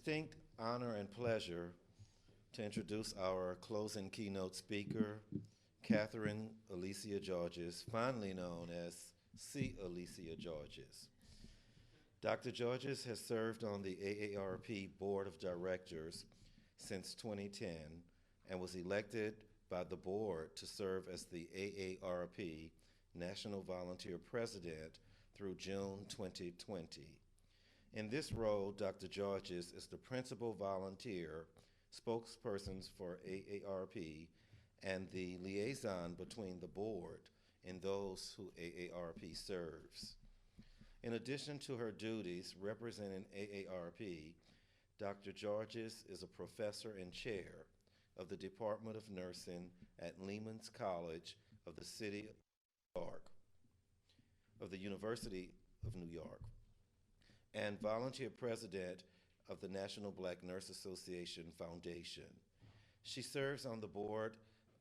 distinct honor and pleasure to introduce our closing keynote speaker, Catherine Alicia Georges, fondly known as C. Alicia Georges. Dr. Georges has served on the AARP Board of Directors since 2010 and was elected by the board to serve as the AARP National Volunteer President through June 2020. In this role, Dr. Georges is the principal volunteer spokesperson for AARP and the liaison between the board and those who AARP serves. In addition to her duties representing AARP, Dr. Georges is a professor and chair of the Department of Nursing at Lehman's College of the City of New York, of the University of New York, and volunteer president of the National Black Nurse Association Foundation. She serves on the board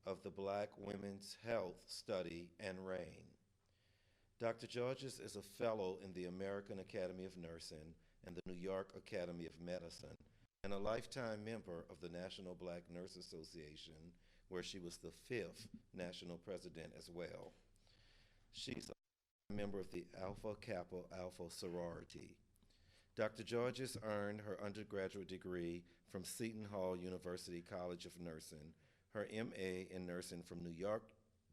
of the Black Women's Health Study and RAIN. Dr. Georges is a fellow in the American Academy of Nursing and the New York Academy of Medicine, and a lifetime member of the National Black Nurse Association, where she was the 5th national president as well. She's a member of the Alpha Kappa Alpha sorority. Dr. Georges earned her undergraduate degree from Seton Hall University College of Nursing, her MA in nursing from New York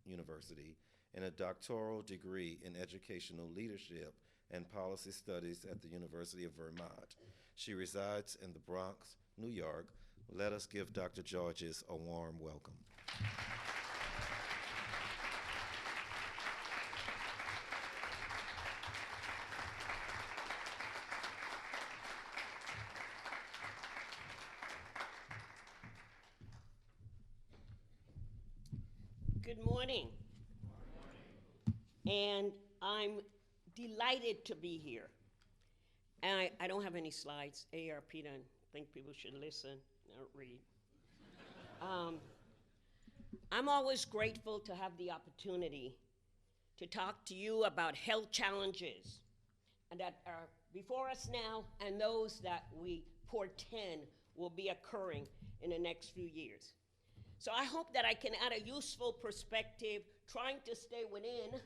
University, and a doctoral degree in educational leadership and policy studies at the University of Vermont. She resides in the Bronx, New York. Let us give Dr. Georges a warm welcome. Good morning. And I'm delighted to be here. And I don't have any slides. AARP doesn't think people should listen, not read. I'm always grateful to have the opportunity to talk to you about health challenges and that are before us now and those that we portend will be occurring in the next few years. So I hope that I can add a useful perspective, trying to stay within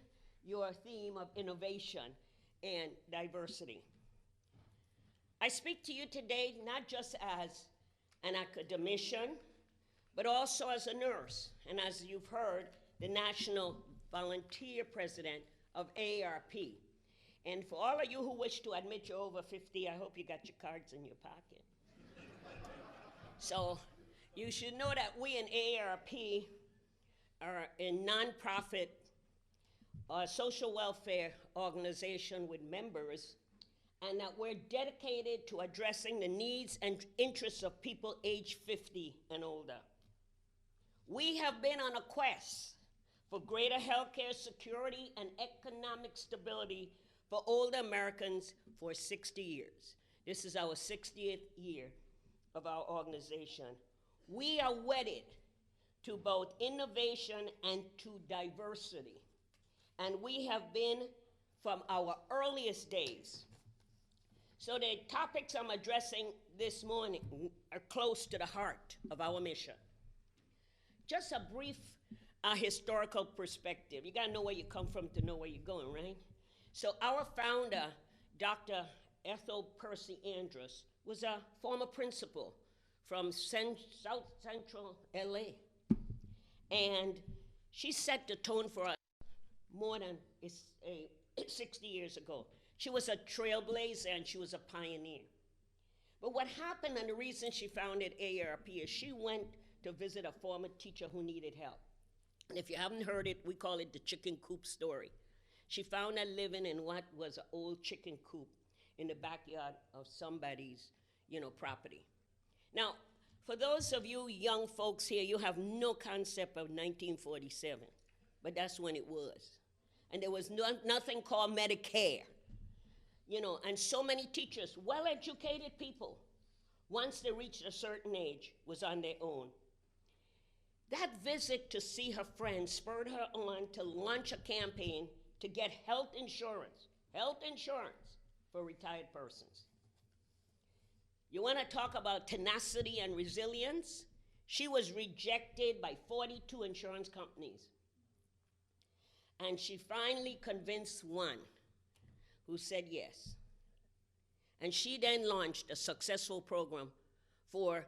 your theme of innovation and diversity. I speak to you today not just as an academician, but also as a nurse, and as you've heard, the National Volunteer President of AARP. And for all of you who wish to admit you're over 50, I hope you got your cards in your pocket. So you should know that we in AARP are a nonprofit social welfare organization with members, and that we're dedicated to addressing the needs and interests of people age 50 and older. We have been on a quest for greater healthcare security and economic stability for older Americans for 60 years. This is our 60th year of our organization. We are wedded to both innovation and to diversity. And we have been from our earliest days. So the topics I'm addressing this morning are close to the heart of our mission. Just a brief historical perspective. You gotta know where you come from to know where you're going, right? So our founder, Dr. Ethel Percy Andrus, was a former principal from South Central LA. And she set the tone for us more than 60 years ago. She was a trailblazer and she was a pioneer. But what happened, and the reason she founded AARP, is she went to visit a former teacher who needed help. And if you haven't heard it, we call it the chicken coop story. She found her living in what was an old chicken coop in the backyard of somebody's, property. Now, for those of you young folks here, you have no concept of 1947, but that's when it was. And there was nothing called Medicare. And so many teachers, well-educated people, once they reached a certain age, was on their own. That visit to see her friend spurred her on to launch a campaign to get health insurance for retired persons. You want to talk about tenacity and resilience? She was rejected by 42 insurance companies. And she finally convinced one who said yes. And she then launched a successful program for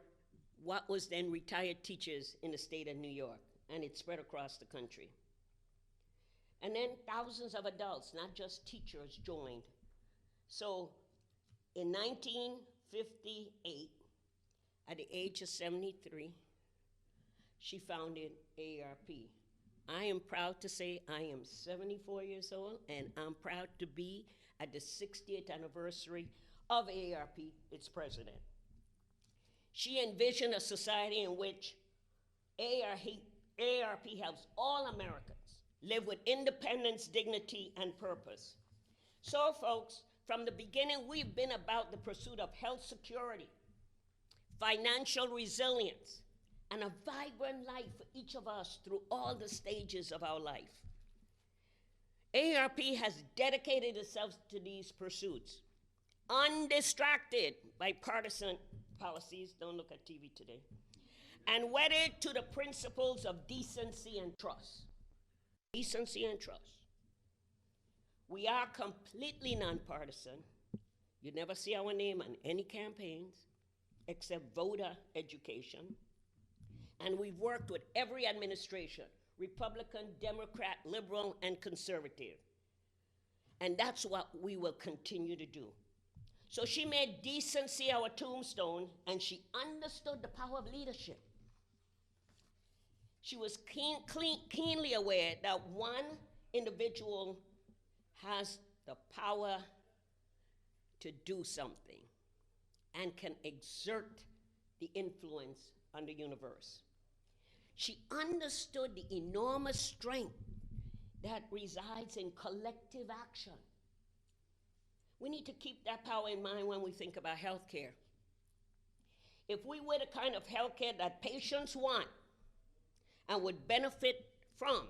what was then retired teachers in the state of New York, and it spread across the country. And then thousands of adults, not just teachers, joined. So in 1958, at the age of 73, she founded AARP. I am proud to say I am 74 years old, and I'm proud to be at the 60th anniversary of AARP, its president. She envisioned a society in which AARP helps all Americans live with independence, dignity, and purpose. So, folks, from the beginning, we've been about the pursuit of health security, financial resilience, and a vibrant life for each of us through all the stages of our life. AARP has dedicated itself to these pursuits, undistracted by partisan policies, don't look at TV today, and wedded to the principles of decency and trust. Decency and trust. We are completely nonpartisan. You never see our name on any campaigns except voter education. And we've worked with every administration, Republican, Democrat, liberal, and conservative. And that's what we will continue to do. So she made decency our tombstone, and she understood the power of leadership. She was keenly aware that one individual has the power to do something and can exert the influence on the universe. She understood the enormous strength that resides in collective action. We need to keep that power in mind when we think about healthcare. If we were the kind of healthcare that patients want and would benefit from,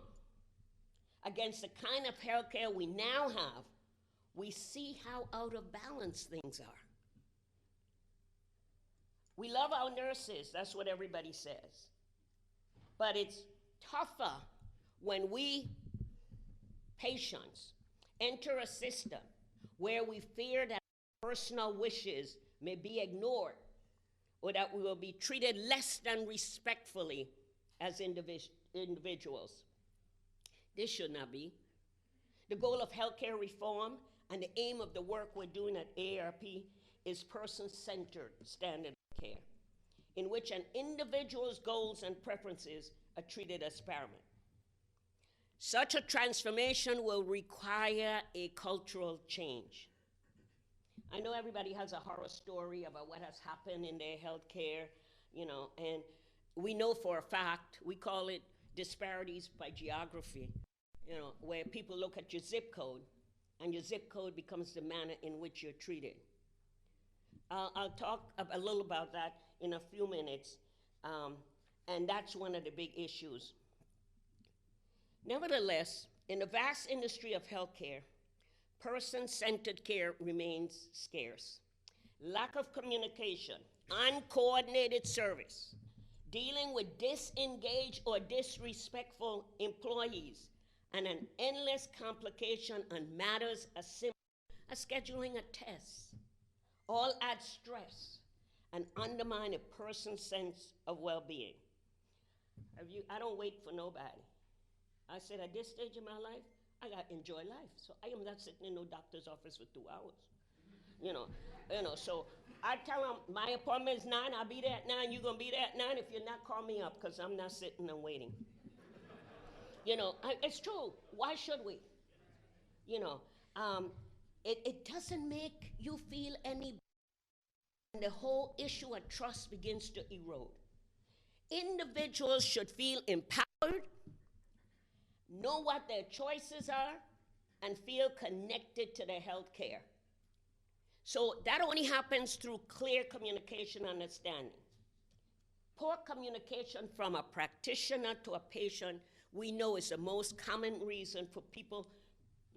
against the kind of healthcare we now have, we see how out of balance things are. We love our nurses, that's what everybody says. But it's tougher when we, patients, enter a system where we fear that personal wishes may be ignored or that we will be treated less than respectfully as individuals. This should not be. The goal of healthcare reform and the aim of the work we're doing at AARP is person-centered standard of care, in which an individual's goals and preferences are treated as paramount. Such a transformation will require a cultural change. I know everybody has a horror story about what has happened in their healthcare, and we know for a fact, we call it disparities by geography, where people look at your zip code, and your zip code becomes the manner in which you're treated. I'll talk a little about that in a few minutes, and that's one of the big issues. Nevertheless, in the vast industry of healthcare, person-centered care remains scarce. Lack of communication, uncoordinated service, dealing with disengaged or disrespectful employees, and an endless complication on matters as simple as scheduling a test, all add stress and undermine a person's sense of well-being. I don't wait for nobody. I said, at this stage in my life, I got to enjoy life. So I am not sitting in no doctor's office for 2 hours. So I tell them, my appointment is 9, I'll be there at 9, you're going to be there at 9. If you're not, call me up, because I'm not sitting and waiting. It's true. Why should we? It doesn't make you feel any better, and the whole issue of trust begins to erode. Individuals should feel empowered, know what their choices are, and feel connected to their health care. So that only happens through clear communication and understanding. Poor communication from a practitioner to a patient, we know, is the most common reason for people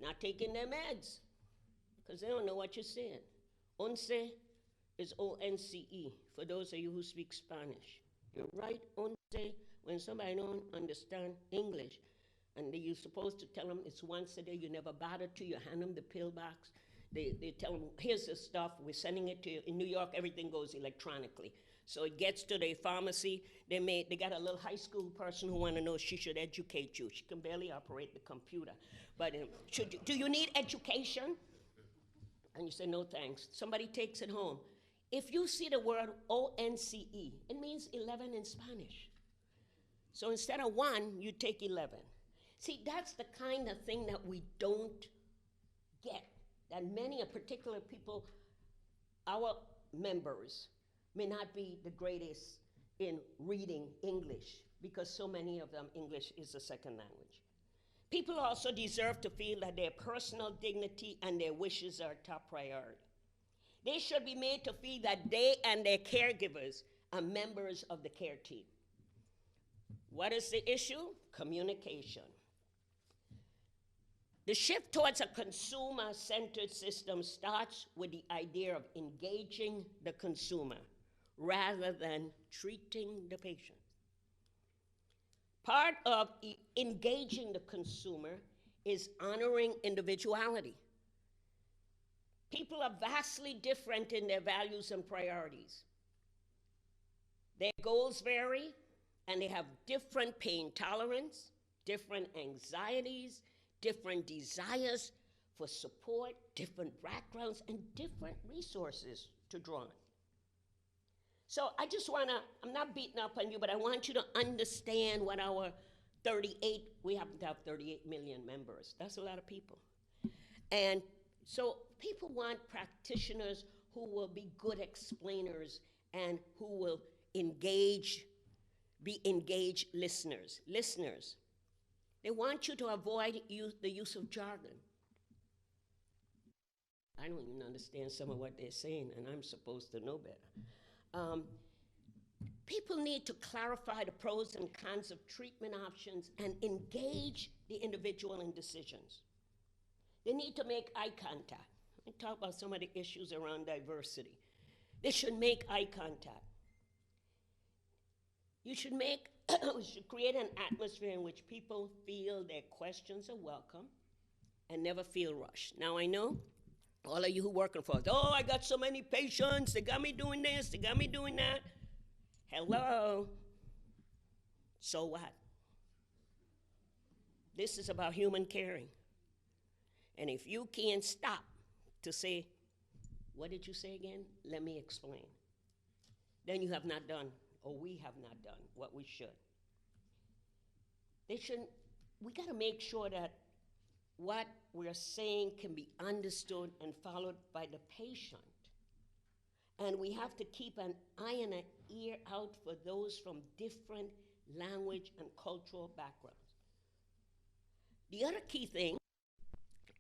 not taking their meds, because they don't know what you're saying. Once, is ONCE, for those of you who speak Spanish. You're right, once when somebody don't understand English, and you're supposed to tell them it's once a day, you never bother to, you hand them the pill box. They tell them, here's the stuff, we're sending it to you. In New York, everything goes electronically. So it gets to the pharmacy, they got a little high school person who want to know she should educate you. She can barely operate the computer. But do you need education? And you say, no thanks. Somebody takes it home. If you see the word ONCE, it means 11 in Spanish. So instead of 1, you take 11. See, that's the kind of thing that we don't get, that many particular people, our members, may not be the greatest in reading English, because so many of them, English is a second language. People also deserve to feel that their personal dignity and their wishes are top priority. They should be made to feel that they and their caregivers are members of the care team. What is the issue? Communication. The shift towards a consumer-centered system starts with the idea of engaging the consumer rather than treating the patient. Part of engaging the consumer is honoring individuality. People are vastly different in their values and priorities. Their goals vary, and they have different pain tolerance, different anxieties, different desires for support, different backgrounds, and different resources to draw on. So I just wanna, I'm not beating up on you, but I want you to understand what our we happen to have 38 million members. That's a lot of people. And so people want practitioners who will be good explainers and who will be engaged listeners. They want you to avoid the use of jargon. I don't even understand some of what they're saying, and I'm supposed to know better. People need to clarify the pros and cons of treatment options and engage the individual in decisions. They need to make eye contact. I talk about some of the issues around diversity. They should make eye contact. You should create an atmosphere in which people feel their questions are welcome and never feel rushed. Now I know all of you who working for us, oh, I got so many patients, they got me doing this, they got me doing that. Hello, so what? This is about human caring. And if you can't stop to say, what did you say again? Let me explain. Then you have not done, or we have not done what we should. We gotta make sure that what we're saying can be understood and followed by the patient. And we have to keep an eye and an ear out for those from different language and cultural backgrounds. The other key thing,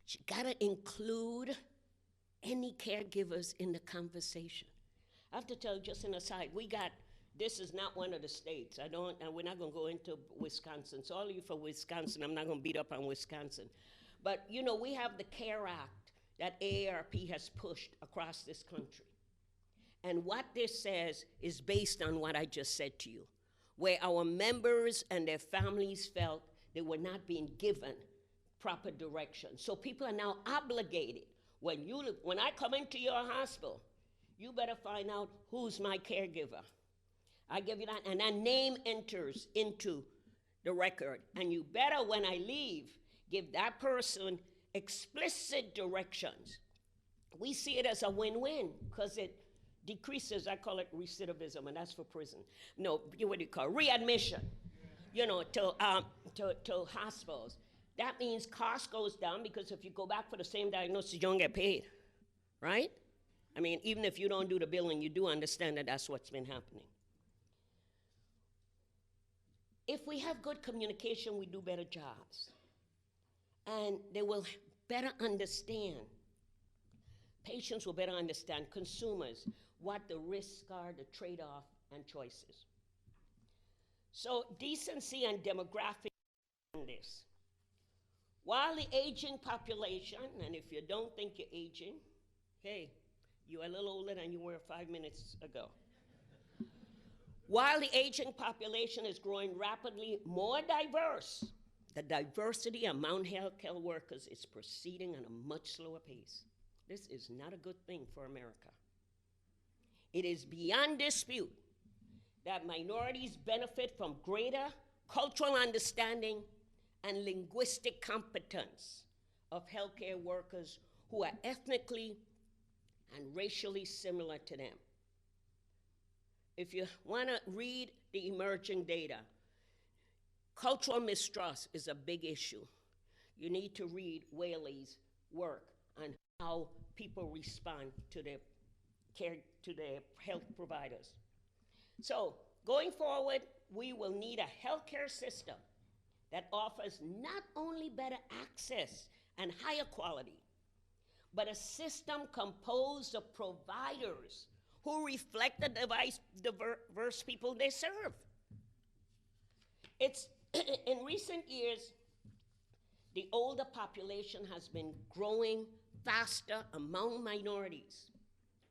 you gotta include any caregivers in the conversation. I have to tell you, just an aside, this is not one of the states. And we're not gonna go into Wisconsin. So all of you from Wisconsin, I'm not gonna beat up on Wisconsin. But you know, we have the CARE Act that AARP has pushed across this country. And what this says is based on what I just said to you, where our members and their families felt they were not being given proper direction. So people are now obligated. When I come into your hospital, you better find out who's my caregiver. I give you that, and that name enters into the record. And you better, when I leave, give that person explicit directions. We see it as a win-win, because it decreases, I call it recidivism, and that's for prison. No, what do you call it? Readmission, to hospitals. That means cost goes down, because if you go back for the same diagnosis, you don't get paid, right? I mean, even if you don't do the billing, you do understand that that's what's been happening. If we have good communication, we do better jobs. And they will better understand. Patients will better understand, consumers, what the risks are, the trade-off, and choices. So decency and demographics on this. While the aging population, and if you don't think you're aging, hey, You're a little older than you were 5 minutes ago. While the aging population is growing rapidly more diverse, the diversity among healthcare workers is proceeding at a much slower pace. This is not a good thing for America. It is beyond dispute that minorities benefit from greater cultural understanding and linguistic competence of healthcare workers who are ethnically and racially similar to them. If you want to read the emerging data, cultural mistrust is a big issue. You need to read Whaley's work on how people respond to their care, to their health providers. So going forward, we will need a healthcare system that offers not only better access and higher quality, but a system composed of providers who reflect the diverse people they serve. It's in recent years, the older population has been growing faster among minorities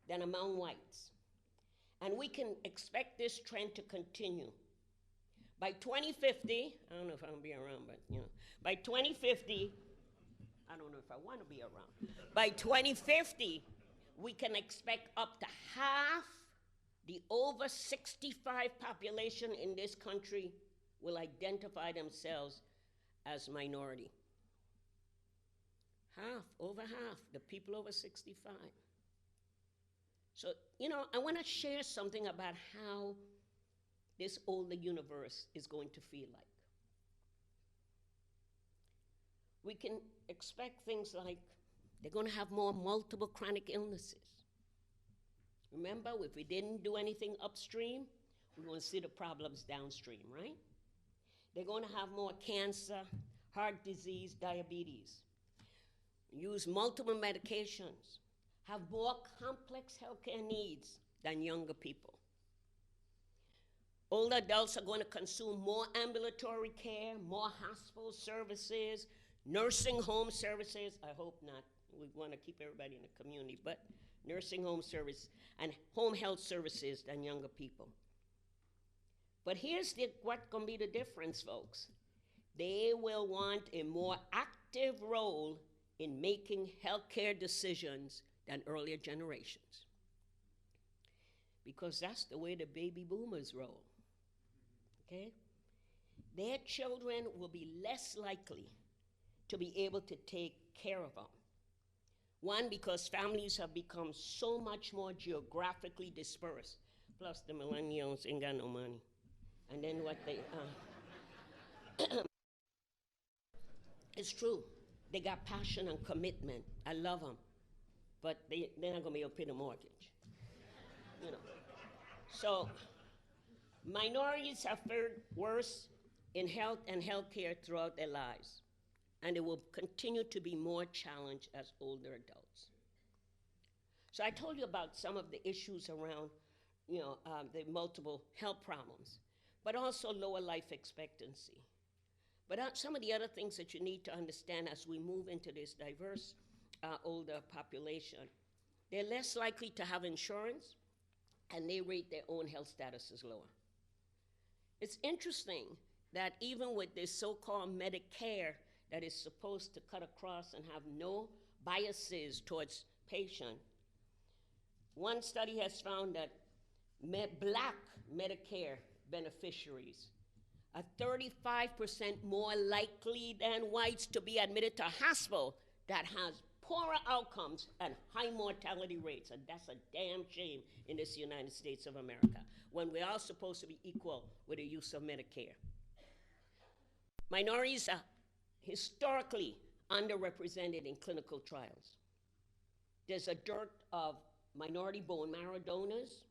than among whites. And we can expect this trend to continue. By 2050, I don't know if I'm gonna be around, but by 2050, I don't know if I want to be around. By 2050, we can expect up to half the over 65 population in this country will identify themselves as minority. Half, over half, the people over 65. So, I want to share something about how this older universe is going to feel like. We can expect things like they're going to have more multiple chronic illnesses. Remember, if we didn't do anything upstream, we're going to see the problems downstream, right? They're going to have more cancer, heart disease, diabetes, use multiple medications, have more complex healthcare needs than younger people. Older adults are going to consume more ambulatory care, more hospital services, nursing home services. I hope not. We want to keep everybody in the community, but nursing home service and home health services than younger people. But here's what's going to be the difference, folks. They will want a more active role in making healthcare decisions than earlier generations. Because that's the way the baby boomers roll, okay? Their children will be less likely to be able to take care of them. One, because families have become so much more geographically dispersed, plus the millennials ain't got no money. And then what they, it's true, they got passion and commitment. I love them, but they're not gonna be able to pay the mortgage, So minorities have fared worse in health and healthcare throughout their lives, and they will continue to be more challenged as older adults. So I told you about some of the issues around, the multiple health problems, but also lower life expectancy. But some of the other things that you need to understand as we move into this diverse older population, they're less likely to have insurance, and they rate their own health status as lower. It's interesting that even with this so-called Medicare that is supposed to cut across and have no biases towards patient, one study has found that Black Medicare beneficiaries are 35% more likely than whites to be admitted to a hospital that has poorer outcomes and high mortality rates. And that's a damn shame in this United States of America, when we're all supposed to be equal with the use of Medicare. Minorities are historically underrepresented in clinical trials. There's a dearth of minority bone marrow donors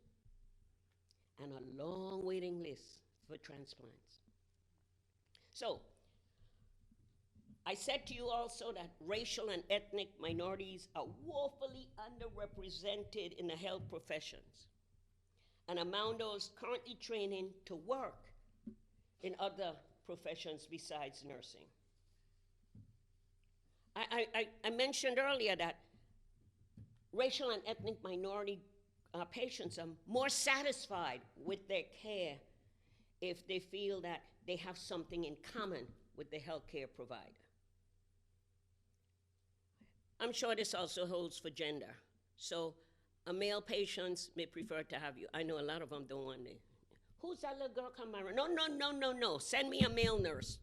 and a long waiting list for transplants. So, I said to you also that racial and ethnic minorities are woefully underrepresented in the health professions, and among those currently training to work in other professions besides nursing. I mentioned earlier that racial and ethnic minority patients are more satisfied with their care if they feel that they have something in common with the healthcare provider. I'm sure this also holds for gender. So male patients may prefer to have you. I know a lot of them don't want to. Who's that little girl coming around? No, no, no, no, no. Send me a male nurse.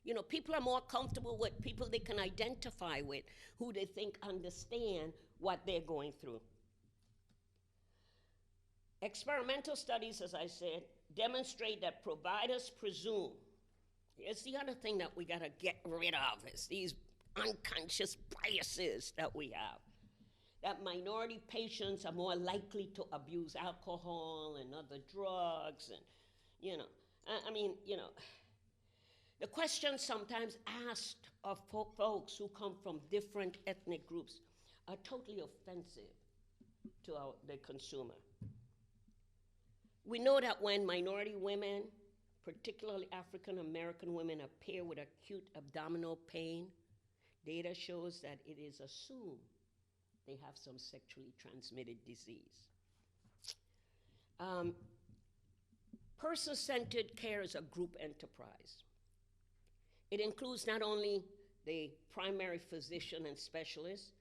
You know, people are more comfortable with people they can identify with, who they think understand what they're going through. Experimental studies, as I said, demonstrate that providers presume, here's the other thing that we gotta get rid of, is these unconscious biases that we have, that minority patients are more likely to abuse alcohol and other drugs, and, you know, I mean, you know, the questions sometimes asked of folks who come from different ethnic groups are totally offensive to the consumer. We know that when minority women, particularly African American women, appear with acute abdominal pain, data shows that it is assumed they have some sexually transmitted disease. Person-centered care is a group enterprise. It includes not only the primary physician and specialist,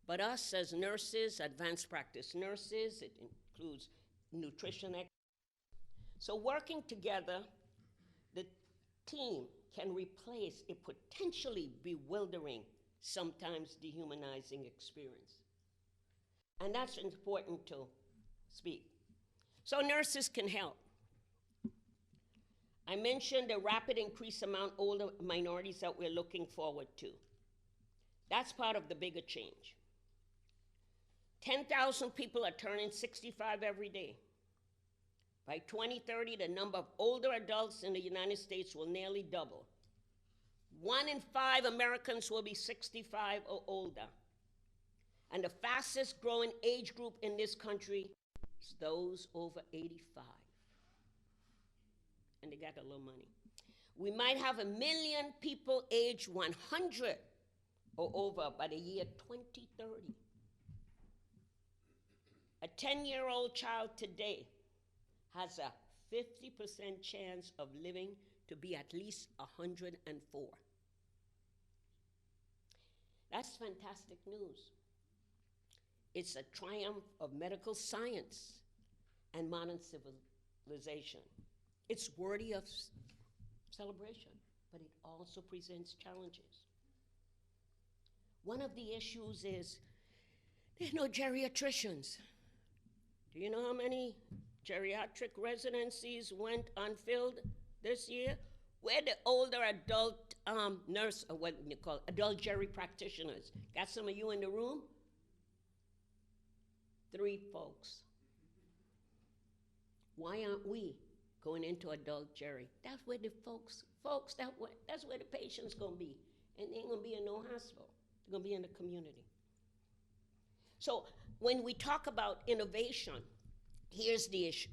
but us as nurses, advanced practice nurses. It includes nutrition experts. So working together, the team can replace a potentially bewildering, sometimes dehumanizing experience. And that's important to speak. So nurses can help. I mentioned the rapid increase among older minorities that we're looking forward to. That's part of the bigger change. 10,000 people are turning 65 every day. By 2030, the number of older adults in the United States will nearly double. 1 in 5 Americans will be 65 or older. And the fastest growing age group in this country is those over 85. And they got a little money. We might have 1 million people aged 100 or over by the year 2030. A 10-year-old child today has a 50% chance of living to be at least 104. That's fantastic news. It's a triumph of medical science and modern civilization. It's worthy of celebration, but it also presents challenges. One of the issues is there's no geriatricians. Do you know how many geriatric residencies went unfilled this year? Where the older adult nurse, or what you call adult geri practitioners? Got some of you in the room? 3 folks. Why aren't we going into adult geri? That's where the folks, that's where the patient's gonna be. And they ain't gonna be in no hospital. They're gonna be in the community. So when we talk about innovation, here's the issue.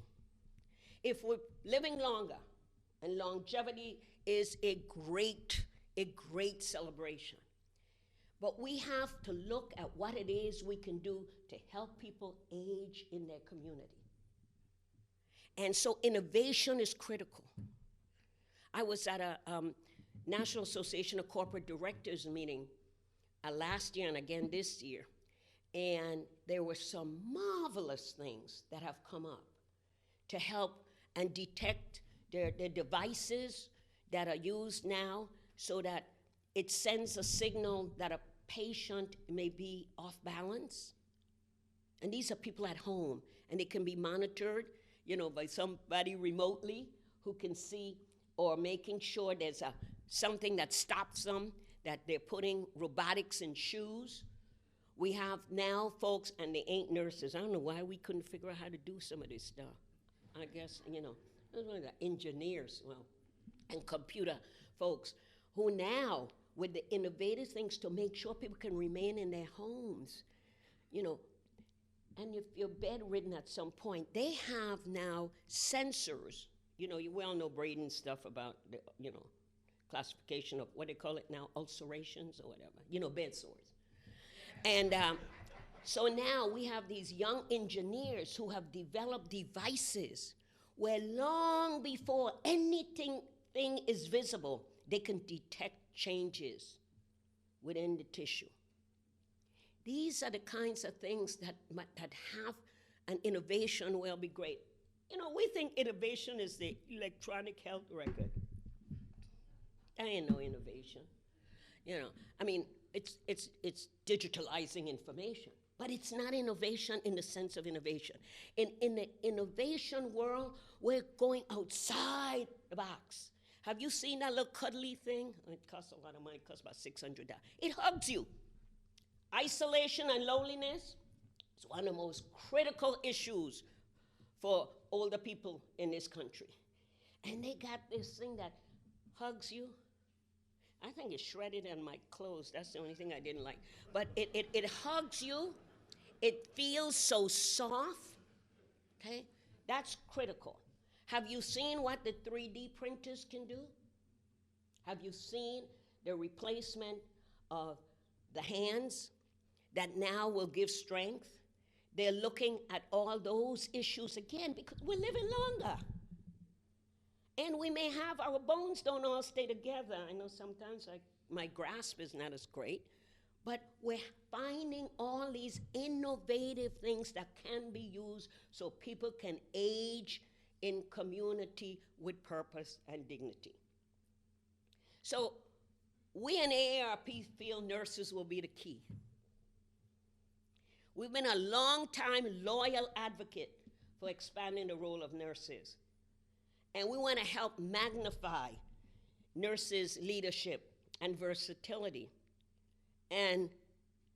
If we're living longer, and longevity is a great celebration, but we have to look at what it is we can do to help people age in their community. And so innovation is critical. I was at a National Association of Corporate Directors meeting last year and again this year, and there were some marvelous things that have come up to help and detect their devices that are used now so that it sends a signal that a patient may be off balance. And these are people at home, and they can be monitored, you know, by somebody remotely who can see, or making sure there's something that stops them, that they're putting robotics in shoes. We have now folks, and they ain't nurses. I don't know why we couldn't figure out how to do some of this stuff. I guess, you know, the engineers, well, and computer folks, who now, with the innovative things to make sure people can remain in their homes, you know, and if you're bedridden at some point, they have now sensors. You know, you well know Braden's stuff about the, you know, classification of what they call it now, ulcerations or whatever, you know, bed sores. And So now we have these young engineers who have developed devices where long before anything is visible, they can detect changes within the tissue. These are the kinds of things that have an innovation will be great. You know, we think innovation is the electronic health record. That ain't no innovation. You know, I mean, it's digitalizing information, but it's not innovation in the sense of innovation. In the innovation world, we're going outside the box. Have you seen that little cuddly thing? It costs a lot of money. It costs about $600. It hugs you. Isolation and loneliness is one of the most critical issues for older people in this country. And they got this thing that hugs you. I think it's shredded on my clothes. That's the only thing I didn't like. But it hugs you. It feels so soft. Okay? That's critical. Have you seen what the 3D printers can do? Have you seen the replacement of the hands that now will give strength? They're looking at all those issues again because we're living longer. And we may have, our bones don't all stay together. I know sometimes my grasp is not as great, but we're finding all these innovative things that can be used so people can age in community with purpose and dignity. So we in AARP feel nurses will be the key. We've been a long-time loyal advocate for expanding the role of nurses. And we want to help magnify nurses' leadership and versatility, and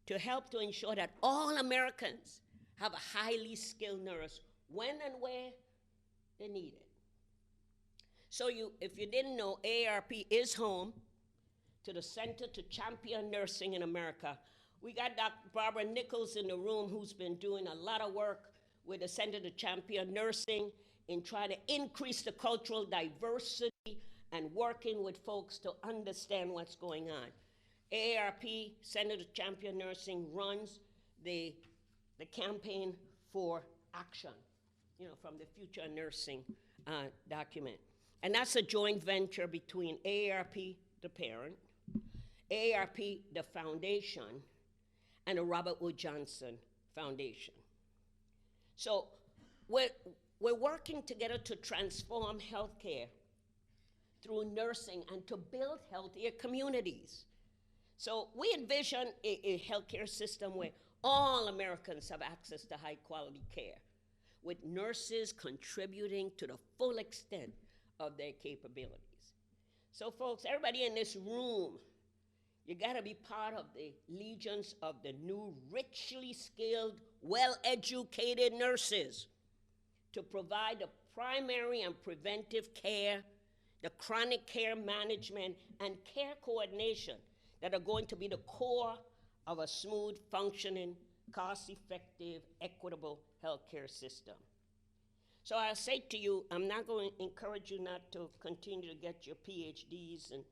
to help to ensure that all Americans have a highly skilled nurse when and where they need it. So if you didn't know, AARP is home to the Center to Champion Nursing in America. We got Dr. Barbara Nichols in the room, who's been doing a lot of work with the Center to Champion Nursing in trying to increase the cultural diversity and working with folks to understand what's going on. AARP, Center to Champion Nursing, runs the campaign for action, you know, from the Future Nursing document. And that's a joint venture between AARP, the parent, AARP, the foundation, and the Robert Wood Johnson Foundation. So we're working together to transform healthcare through nursing and to build healthier communities. So we envision a healthcare system where all Americans have access to high quality care, with nurses contributing to the full extent of their capabilities. So folks, everybody in this room, you gotta be part of the legions of the new, richly skilled, well-educated nurses to provide the primary and preventive care, the chronic care management, and care coordination that are going to be the core of a smooth functioning, cost-effective, equitable healthcare system. So I'll say to you, I'm not going to encourage you not to continue to get your PhDs and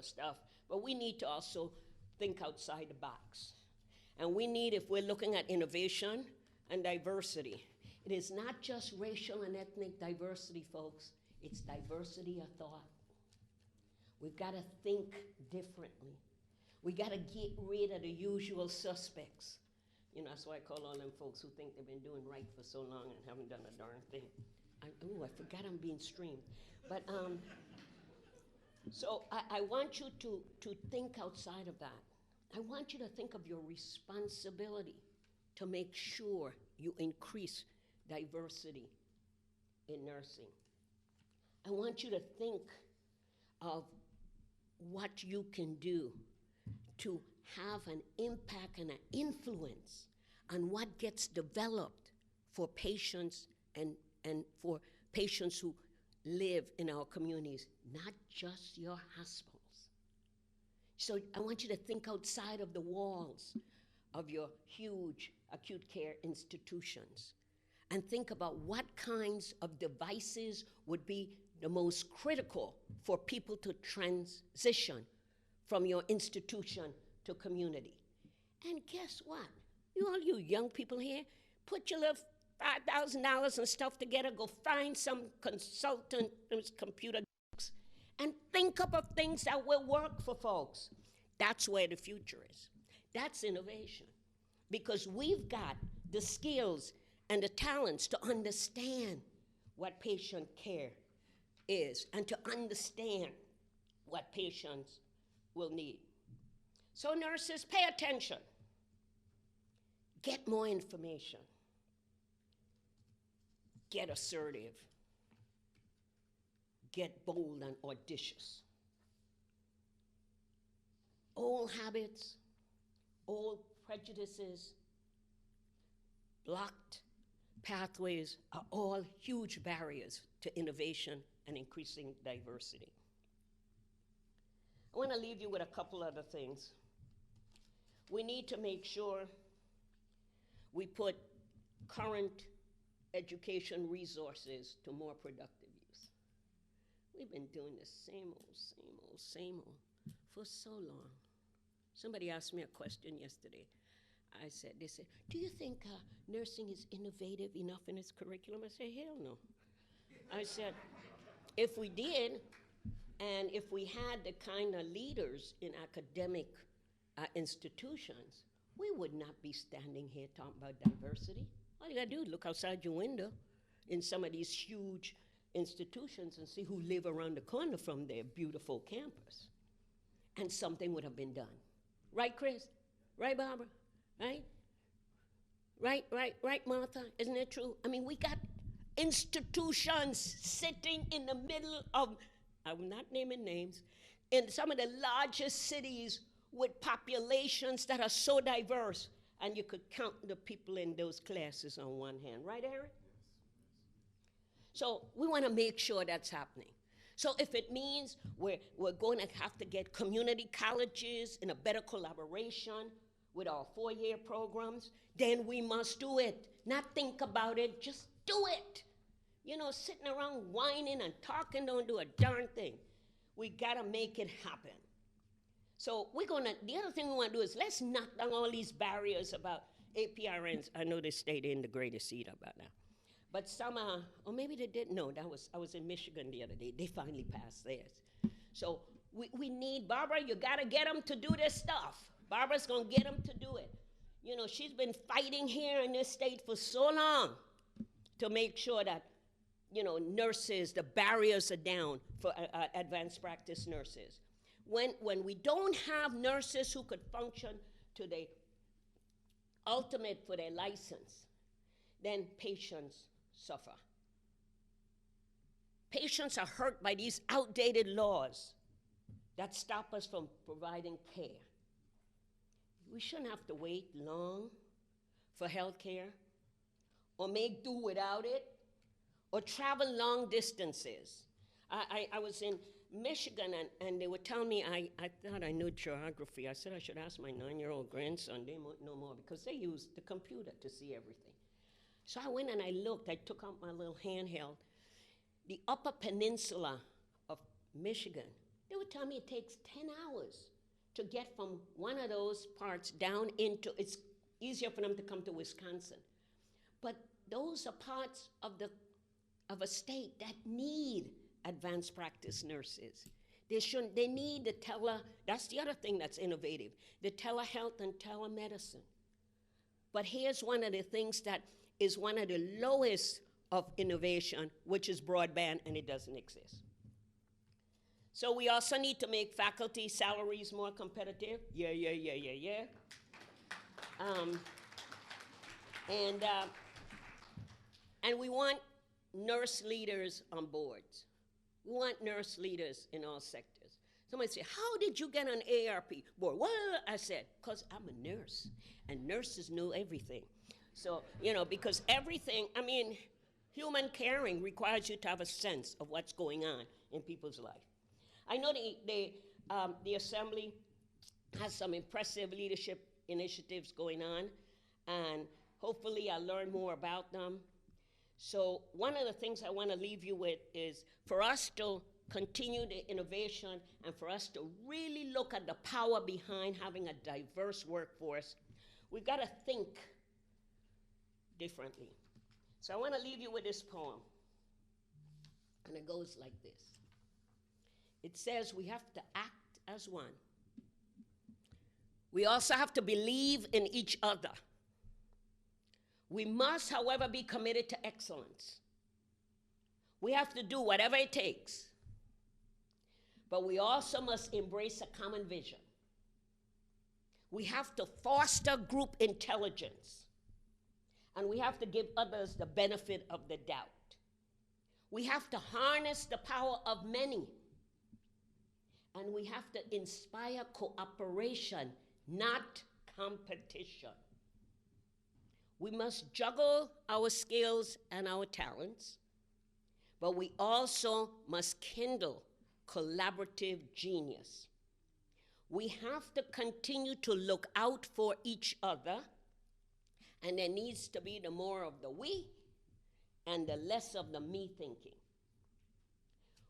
stuff, but we need to also think outside the box. And we need, if we're looking at innovation and diversity, it is not just racial and ethnic diversity, folks. It's diversity of thought. We've got to think differently. We got to get rid of the usual suspects. You know, that's why I call all them folks who think they've been doing right for so long and haven't done a darn thing. I forgot I'm being streamed. But so I want you to think outside of that. I want you to think of your responsibility to make sure you increase diversity in nursing. I want you to think of what you can do to have an impact and an influence on what gets developed for patients and for patients who live in our communities, not just your hospitals. So I want you to think outside of the walls of your huge acute care institutions and think about what kinds of devices would be the most critical for people to transition from your institution to community. And guess what? All you young people here, put your little $5,000 and stuff together, go find some consultant who's computer geeks, and think up of things that will work for folks. That's where the future is. That's innovation. Because we've got the skills and the talents to understand what patient care is and to understand what patients will need. So nurses, pay attention. Get more information. Get assertive. Get bold and audacious. Old habits, old prejudices, blocked pathways are all huge barriers to innovation and increasing diversity. I want to leave you with a couple other things. We need to make sure we put current education resources to more productive use. We've been doing the same old for so long. Somebody asked me a question yesterday. They said, do you think nursing is innovative enough in its curriculum? I said, hell no. I said, if we did, and if we had the kind of leaders in academic institutions, we would not be standing here talking about diversity. All you gotta do is look outside your window in some of these huge institutions and see who live around the corner from their beautiful campus. And something would have been done. Right, Chris? Right, Barbara? Right? Right, Martha? Isn't it true? I mean, we got institutions sitting in the middle of, I'm not naming names, in some of the largest cities with populations that are so diverse, and you could count the people in those classes on one hand. Right, Eric? So we want to make sure that's happening. So if it means we're going to have to get community colleges in a better collaboration with our 4-year programs, then we must do it. Not think about it, just do it. Sitting around whining and talking don't do a darn thing. We gotta make it happen. So the other thing we wanna do is let's knock down all these barriers about APRNs. I know they stayed in the greatest seat about that. But some, or maybe they didn't. No, I was in Michigan the other day. They finally passed theirs. So we need, Barbara, you gotta get them to do this stuff. Barbara's gonna get them to do it. She's been fighting here in this state for so long to make sure that, nurses, the barriers are down for advanced practice nurses. When we don't have nurses who could function to the ultimate for their license, then patients suffer. Patients are hurt by these outdated laws that stop us from providing care. We shouldn't have to wait long for health care, or make do without it, or travel long distances. I was in Michigan, and they were telling me, I thought I knew geography. I said I should ask my 9-year-old grandson. They might know more, because they use the computer to see everything. So I went and I looked. I took out my little handheld. The Upper Peninsula of Michigan, they would tell me it takes 10 hours to get from one of those parts down into, it's easier for them to come to Wisconsin. But those are parts of a state that need advanced practice nurses. They need the that's the other thing that's innovative, the telehealth and telemedicine. But here's one of the things that is one of the lowest of innovation, which is broadband, and it doesn't exist. So we also need to make faculty salaries more competitive. Yeah. And we want nurse leaders on boards. We want nurse leaders in all sectors. Somebody say, how did you get on AARP board? Well, I said, because I'm a nurse, and nurses know everything. So, because everything, human caring requires you to have a sense of what's going on in people's life. I know the Assembly has some impressive leadership initiatives going on, and hopefully I'll learn more about them. So one of the things I want to leave you with is for us to continue the innovation and for us to really look at the power behind having a diverse workforce, we've got to think differently. So I want to leave you with this poem. And it goes like this. It says we have to act as one. We also have to believe in each other. We must, however, be committed to excellence. We have to do whatever it takes. But we also must embrace a common vision. We have to foster group intelligence. And we have to give others the benefit of the doubt. We have to harness the power of many. And we have to inspire cooperation, not competition. We must juggle our skills and our talents, but we also must kindle collaborative genius. We have to continue to look out for each other, and there needs to be the more of the we and the less of the me thinking.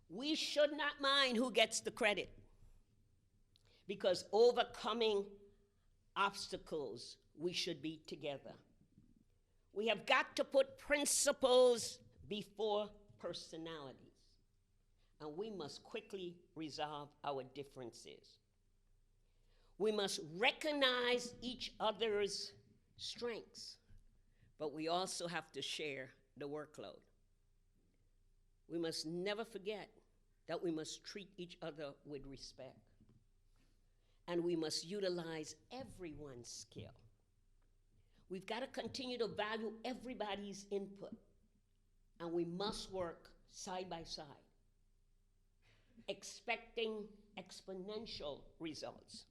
We should not mind who gets the credit, because overcoming obstacles, we should be together. We have got to put principles before personalities, and we must quickly resolve our differences. We must recognize each other's strengths, but we also have to share the workload. We must never forget that we must treat each other with respect, and we must utilize everyone's skill. We've got to continue to value everybody's input, and we must work side by side, expecting exponential results.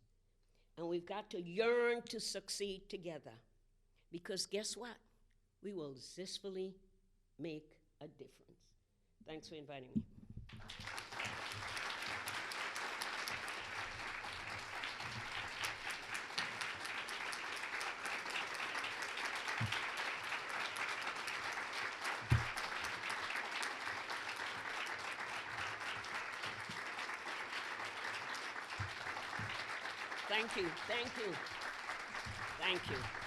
And we've got to yearn to succeed together, because guess what? We will zestfully make a difference. Thanks for inviting me. Thank you, thank you, thank you.